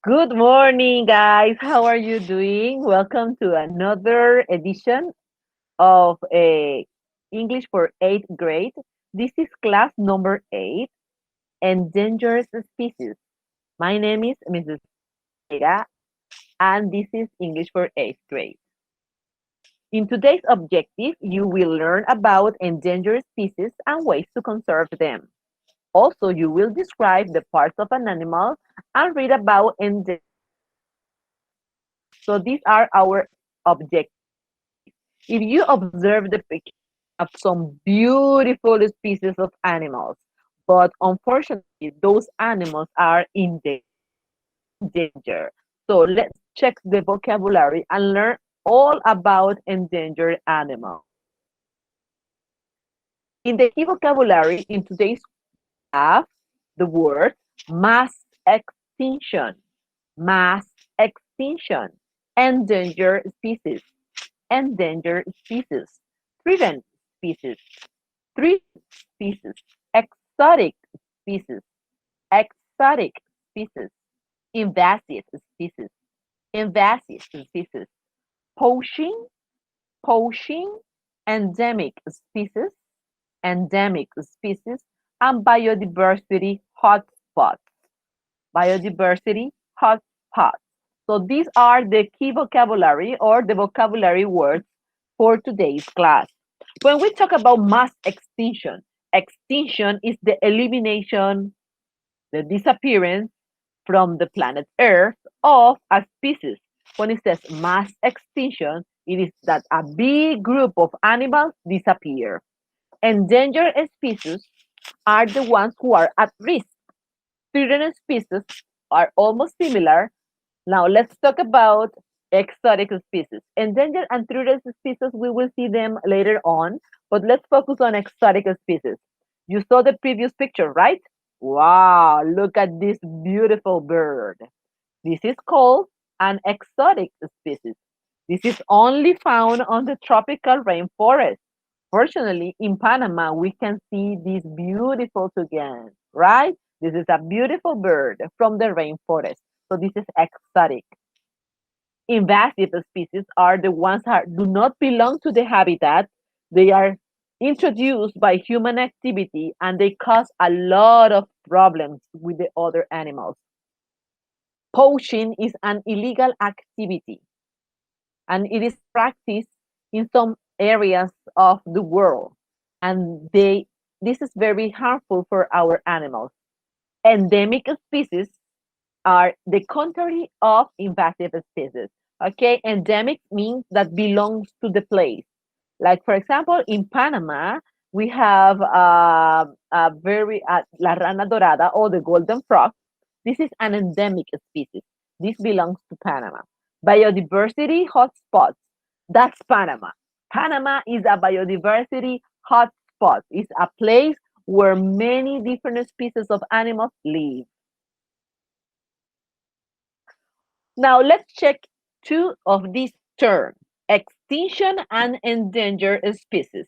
Good morning, guys. How are you doing? Welcome to another edition of English for 8th grade. This is class number 8, Endangered Species. My name is Mrs. Era, and this is English for 8th grade. In today's objective, you will learn about endangered species and ways to conserve them. Also, you will describe the parts of an animal and read about endangered. So these are our objectives. If you observe the picture of some beautiful species of animals, but unfortunately, those animals are in danger. So let's check the vocabulary and learn all about endangered animals. In the key vocabulary in today's have the word mass extinction, mass extinction, endangered species, endangered species, threatened species, threatened species, exotic species, exotic species, invasive species, invasive species, poaching, poaching, endemic species, endemic species, and biodiversity hotspots, biodiversity hotspots. So these are the key vocabulary or the vocabulary words for today's class. When we talk about mass extinction, extinction is the elimination, the disappearance from the planet Earth of a species. When it says mass extinction, it is that a big group of animals disappear. Endangered species are the ones who are at risk. Threatened species are almost similar. Now let's talk about exotic species. Endangered and threatened species, we will see them later on, but let's focus on exotic species. You saw the previous picture, right? Wow, look at this beautiful bird. This is called an exotic species. This is only found on the tropical rainforest. Fortunately, in Panama, we can see these beautiful toucans, right? This is a beautiful bird from the rainforest. So this is exotic. Invasive species are the ones that do not belong to the habitat. They are introduced by human activity and they cause a lot of problems with the other animals. Poaching is an illegal activity and it is practiced in some areas of the world. And this is very harmful for our animals. Endemic species are the contrary of invasive species. Okay, endemic means that belongs to the place. Like for example, in Panama, we have a very la rana dorada or the golden frog. This is an endemic species. This belongs to Panama. Biodiversity hotspots. That's Panama. Panama is a biodiversity hotspot. It's a place where many different species of animals live. Now let's check two of these terms, extinction and endangered species.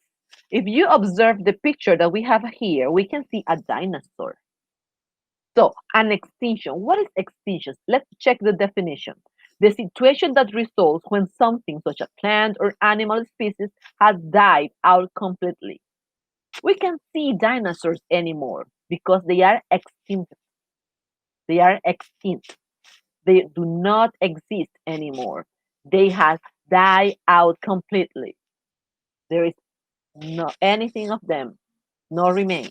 If you observe the picture that we have here, we can see a dinosaur. So an extinction, what is extinction? Let's check the definition. The situation that results when something such as plant or animal species has died out completely. We can't see dinosaurs anymore because they are extinct. They are extinct. They do not exist anymore. They have died out completely. There is no anything of them, no remain.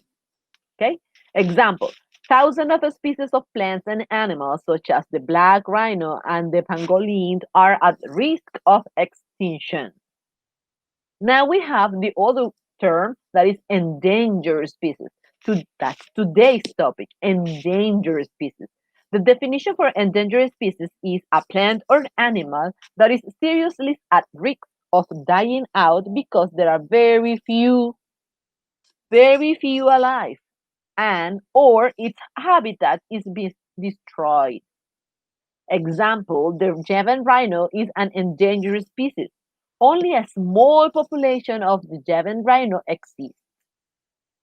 Okay? Example, thousands of species of plants and animals, such as the black rhino and the pangolin, are at risk of extinction. Now we have the other term that is endangered species. That's today's topic, endangered species. The definition for endangered species is a plant or animal that is seriously at risk of dying out because there are very few alive, and or its habitat is being destroyed. Example, the Javan rhino is an endangered species. Only a small population of the Javan rhino exists.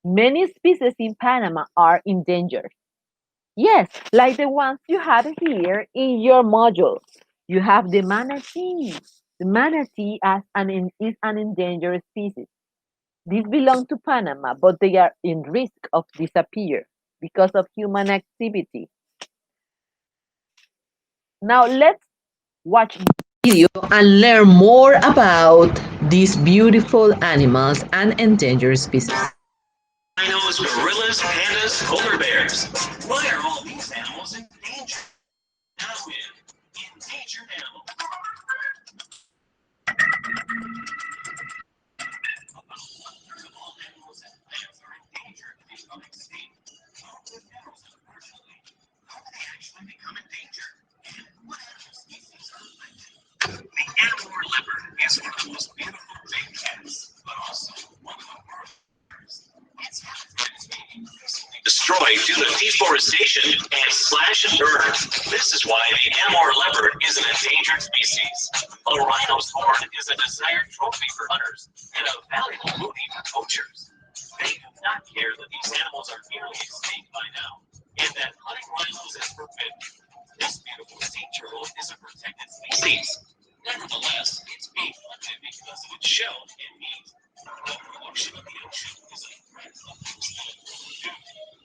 Many species in Panama are endangered. Yes, like the ones you had here in your module. You have the manatee. The manatee is an endangered species. These belong to Panama, but they are in risk of disappear because of human activity. Now let's watch the video and learn more about these beautiful animals and endangered species. Rhinos, gorillas, pandas, polar bears. Why are all these animals endangered? Now in Endangered Animals. About one-third of all animals and plants are endangered to become extinct. How do animals, unfortunately, how do they actually become endangered? And what animal species are affected? The Amur leopard is one of the most beautiful big cats, but also one of the world's rarest. Its habitat is being increasingly destroyed due to deforestation and slash and burn. This is why the Amur leopard is an endangered species. A rhino's horn is a desired trophy for hunters and a valuable booty for poachers. They do not care that these animals are nearly extinct by now and that hunting rhinos is forbidden. This beautiful sea turtle is a protected species. Nevertheless, it's being hunted because of its shell and meat. The pollution of the ocean is a threat to the coastal food,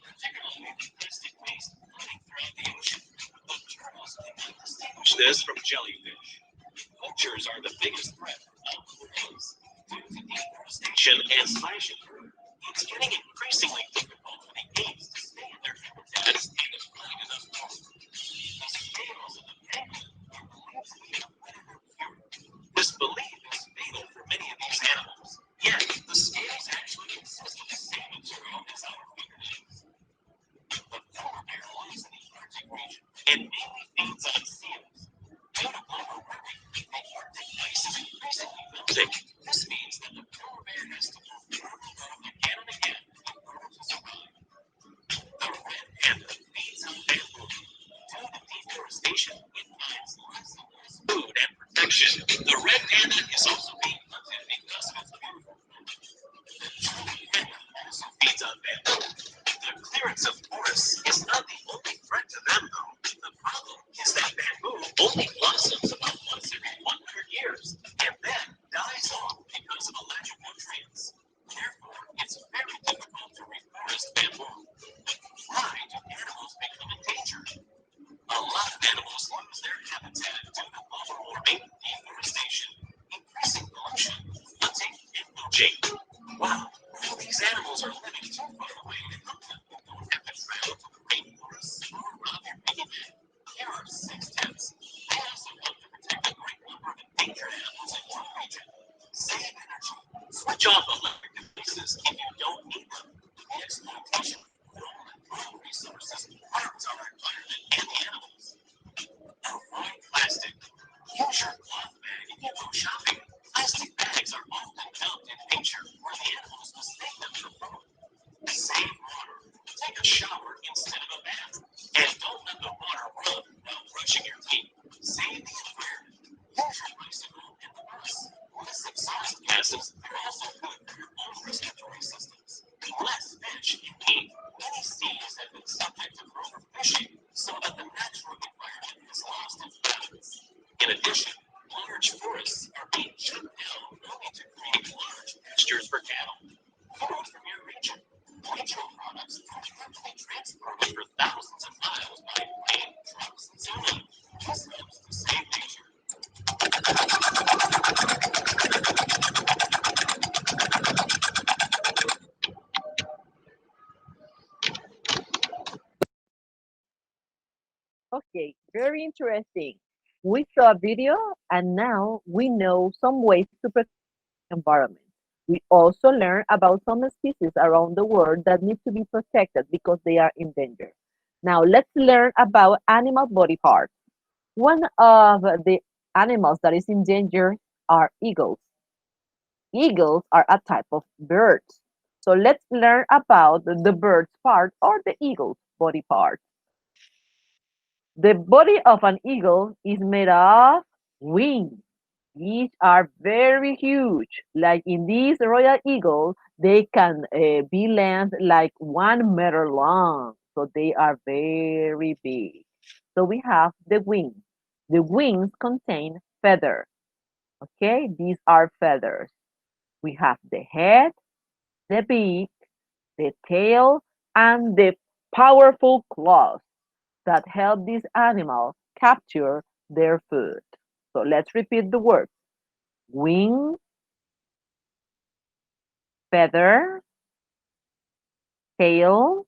particularly the plastic waste floating throughout the ocean. The turtles cannot distinguish this from jellyfish. Poachers are the biggest threat of whales. Due to deforestation and slash and burn, it's getting increasingly difficult for the apes to stay in their habitats and to find enough food. The scales of the penguin are believed to be a predator cure. This belief is fatal for many of these animals, yet the scales actually consist of the same material as our fingernails. The polar bear lives in the Arctic region and mainly feeds on seals. Due to global warming, the Arctic ice is increasingly melting. This means that the polar bear has to move through the moon again and again in order to survive. The red panda feeds on bamboo. Due to deforestation, it finds less and less food and protection. The red panda is also being hunted because of its beautiful fur. The tree panda also feeds on bamboo. The clearance of forests is not the only threat to them, though. The problem is that bamboo only blossoms about once every 100 years and then dies off because of a lack of nutrients. Therefore, it's very difficult to reforest bamboo. Why do animals become endangered? A lot of animals lose their habitat due to global warming, deforestation, increasing pollution, hunting, and poaching. Wow, all these animals are living too far away to help them. You don't have to travel to the rainforests or rob your piggy bank. Here are 6 tips. They also help to protect a great number of endangered animals in your region. Save energy. Switch off electric devices if you don't need them. The exploitation of oil and oil resources harms our environment and the animals. Avoid plastic. Use your cloth bag if you go shopping. Plastic bags are often dumped in nature where the animals mistake them for food. Save water. Take a shower instead of a bath. And don't let the water run while brushing your teeth. Save the environment. Use your bicycle and the bus. Less exhaust gases are also good for your own respiratory systems. Less fish and meat. Many seas have been subject to overfishing so that the natural environment has lost its balance. In addition, large forests are being shut down only to create large pastures for cattle. Food from your region. Natural products don't have to be transported for thousands of miles by plane, trucks, and so on. This helps to save nature. Okay, very interesting. We saw a video and now we know some ways to protect the environment. We also learned about some species around the world that need to be protected because they are endangered. Now let's learn about animal body parts. One of the animals that is endangered are eagles. Eagles are a type of bird. So let's learn about the bird's part or the eagle's body part. The body of an eagle is made of wings. These are very huge. Like in this royal eagle, they can be length like 1 meter long. so they are very big. So we have the wings. The wings contain feathers. Okay, these are feathers. We have the head, the beak, the tail, and the powerful claws that help these animals capture their food. So let's repeat the words. Wing, feather, tail,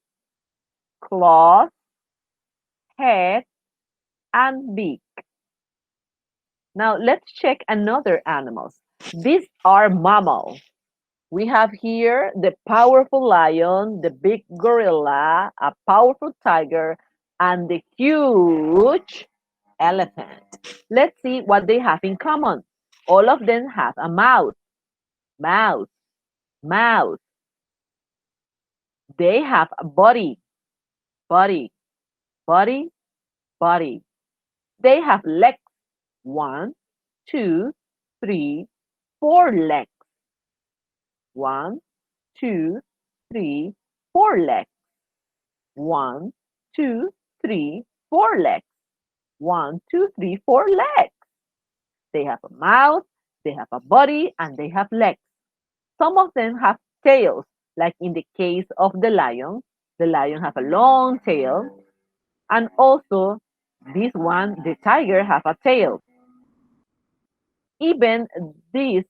claws, head, and beak. Now let's check another animals. These are mammals. We have here the powerful lion, the big gorilla, a powerful tiger, and the huge elephant. Let's see what they have in common. All of them have a mouth, mouth, mouth. They have a body, body, body, body. They have legs. One, two, three, four legs. One, two, three, four legs. One, two, three, four legs. One, two, three, four legs. They have a mouth, they have a body, and they have legs. Some of them have tails, like in the case of the lion. The lion have a long tail, and also this one, the tiger, have a tail. Even this,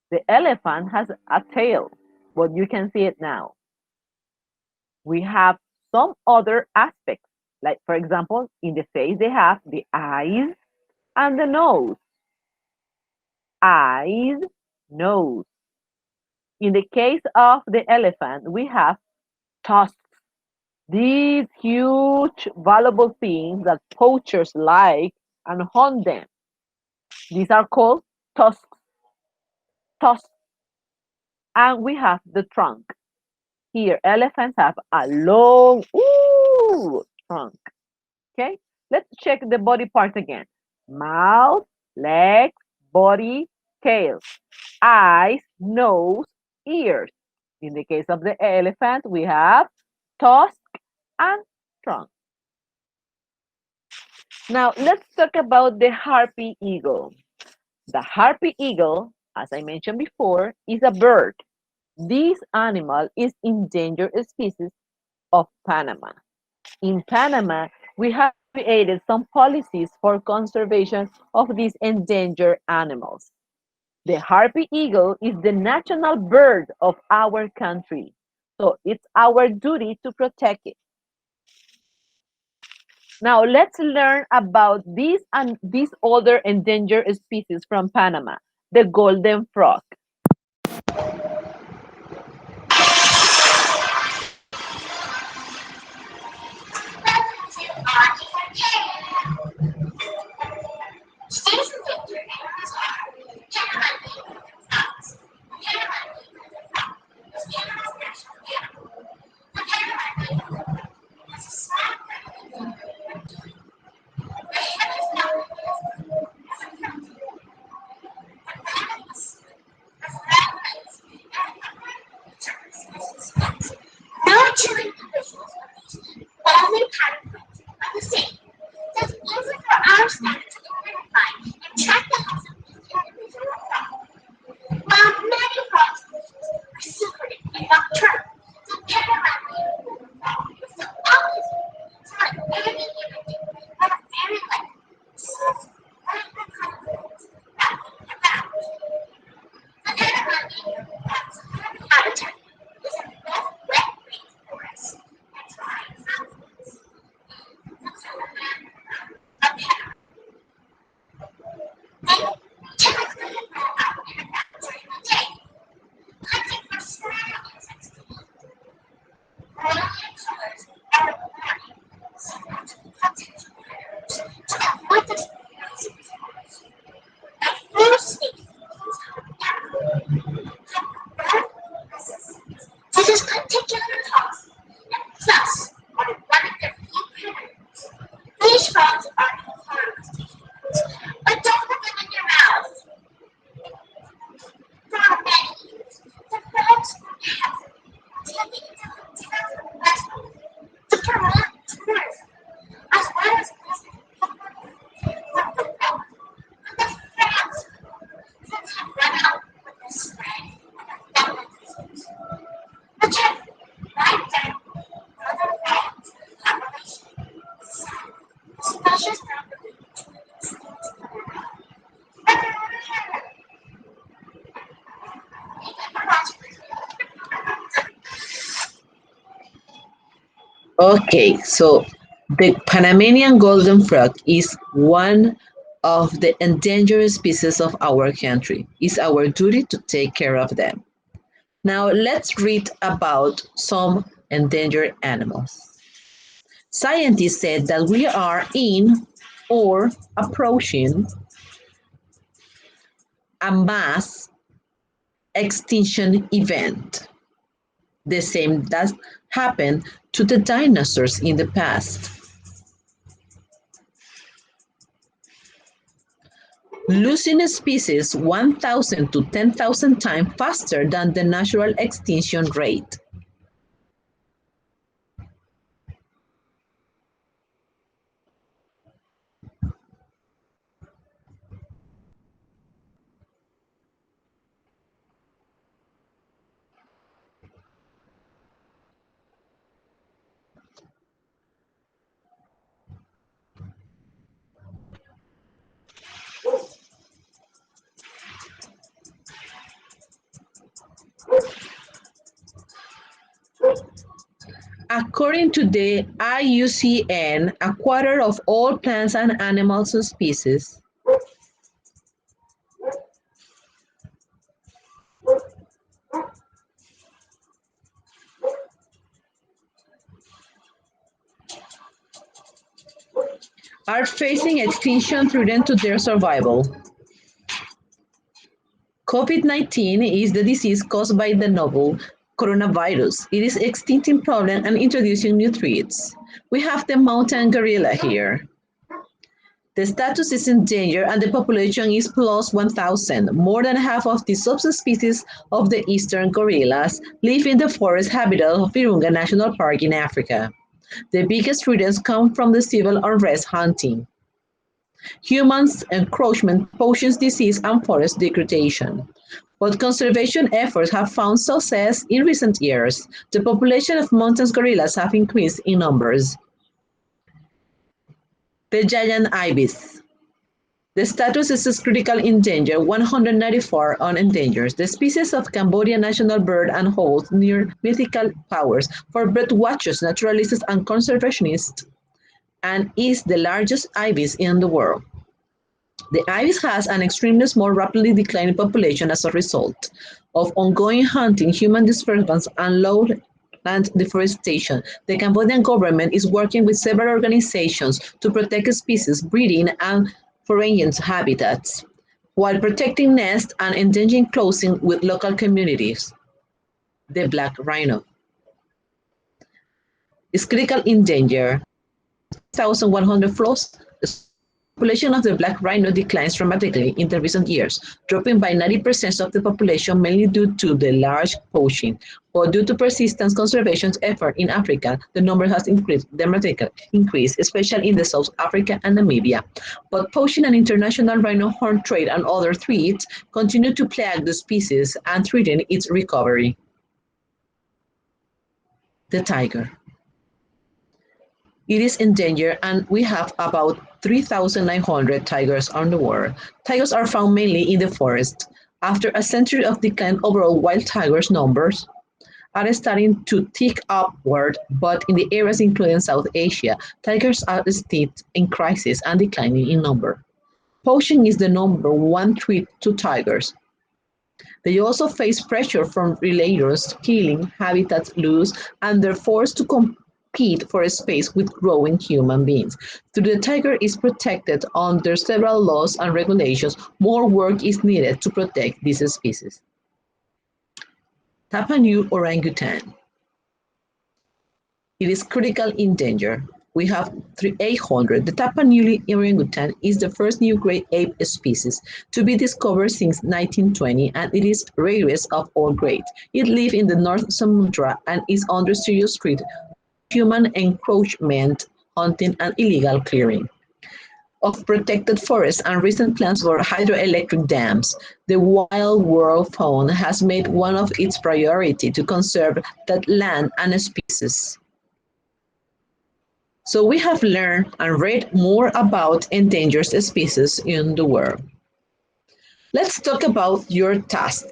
the elephant has a tail, but you can see it now. We have some other aspects, like for example, in the face, they have the eyes and the nose. Eyes, nose. In the case of the elephant, we have tusks. These huge, valuable things that poachers like and hunt them. These are called tusks. Tusks. And we have the trunk. Here, elephants have a long trunk. Okay, let's check the body part again. Mouth, legs, body, tail, eyes, nose, ears. In the case of the elephant, we have tusk and trunk. Now, let's talk about the Harpy Eagle. The Harpy Eagle, as I mentioned before, is a bird. This animal is endangered species of Panama. In Panama, we have created some policies for conservation of these endangered animals. The Harpy Eagle is the national bird of our country, so it's our duty to protect it. Now let's learn about these and these other endangered species from Panama, the golden frog. Military individuals only participate are the same. So it's easy for our staff to identify and track the health of each individual frog. While many frog species are secretive and nocturnal, the Panamanian frog is the opposite. So at any given day, at a very late, seems like the confidence knocking about. The Panamanian frog's habitat is a wet rainforest and dry southwest. The Panamanian frog they typically go out and about during the day, hunting for small insects to eat. Brilliant colors are warning signals to potential predators to avoid the species. A few species have bird resistance to this particular toxin and thus are one of the few predators. These frogs are harmless to humans, but don't put them in your mouth. For many years, the frogs have taken into captivity the promotion Okay, so the Panamanian golden frog is one of the endangered species of our country. It's our duty to take care of them. Now let's read about some endangered animals. Scientists said that we are in or approaching a mass extinction event, the same that happened to the dinosaurs in the past. Losing a species 1,000 to 10,000 times faster than the natural extinction rate. According to the IUCN, a quarter of all plants and animal species are facing extinction threatened to their survival. COVID-19 is the disease caused by the novel coronavirus. It is extincting problem and introducing new threats. We have the mountain gorilla here. The status is in danger and the population is plus 1,000. More than half of the subspecies of the eastern gorillas live in the forest habitat of Virunga National Park in Africa. The biggest threats come from the civil unrest hunting. Humans' encroachment, poaching disease, and forest degradation. But conservation efforts have found success in recent years. The population of mountain gorillas have increased in numbers. The giant ibis. The status is critical endangered, 194 on endangered. The species of Cambodian national bird and holds near mythical powers for bird watchers, naturalists, and conservationists, and is the largest ibis in the world. The ibis has an extremely small, rapidly declining population as a result of ongoing hunting, human disturbance, and lowland deforestation. The Cambodian government is working with several organizations to protect species, breeding, and foreign habitats, while protecting nests and endangering closing with local communities. The black rhino is critical in danger. 6,100 flows. Population of the black rhino declines dramatically in the recent years, dropping by 90% of the population mainly due to the large poaching. But due to persistent conservation effort in Africa, the number has increased dramatically, especially in the South Africa and Namibia. But poaching and international rhino horn trade and other threats continue to plague the species and threaten its recovery. The tiger. It is endangered and we have about 3,900 tigers on the world. Tigers are found mainly in the forest. After a century of decline, overall wild tigers numbers are starting to tick upward, but in the areas including South Asia, tigers are still in crisis and declining in number. Poaching is the number one threat to tigers. They also face pressure from predators, killing habitat loss, and they're forced to compete for space with growing human beings. Though the tiger is protected under several laws and regulations, more work is needed to protect this species. Tapa New orangutan. It is critical in danger. We have 800. The Tapa New orangutan is the first new great ape species to be discovered since 1920, and it is rarest of all grades. It lives in the North Sumatra and is under serious threat human encroachment, hunting, and illegal clearing of protected forests and recent plans for hydroelectric dams. The Wild World Fund has made one of its priority to conserve that land and species. So we have learned and read more about endangered species in the world. Let's talk about your task.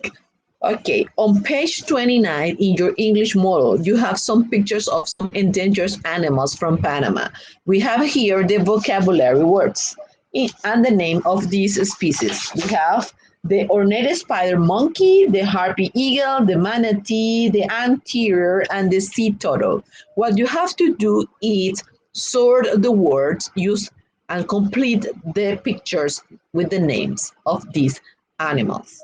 Okay, on page 29 in your English model, you have some pictures of some endangered animals from Panama. We have here the vocabulary words and the name of these species. We have the ornate spider monkey, the harpy eagle, the manatee, the anteater, and the sea turtle. What you have to do is sort the words, use and complete the pictures with the names of these animals.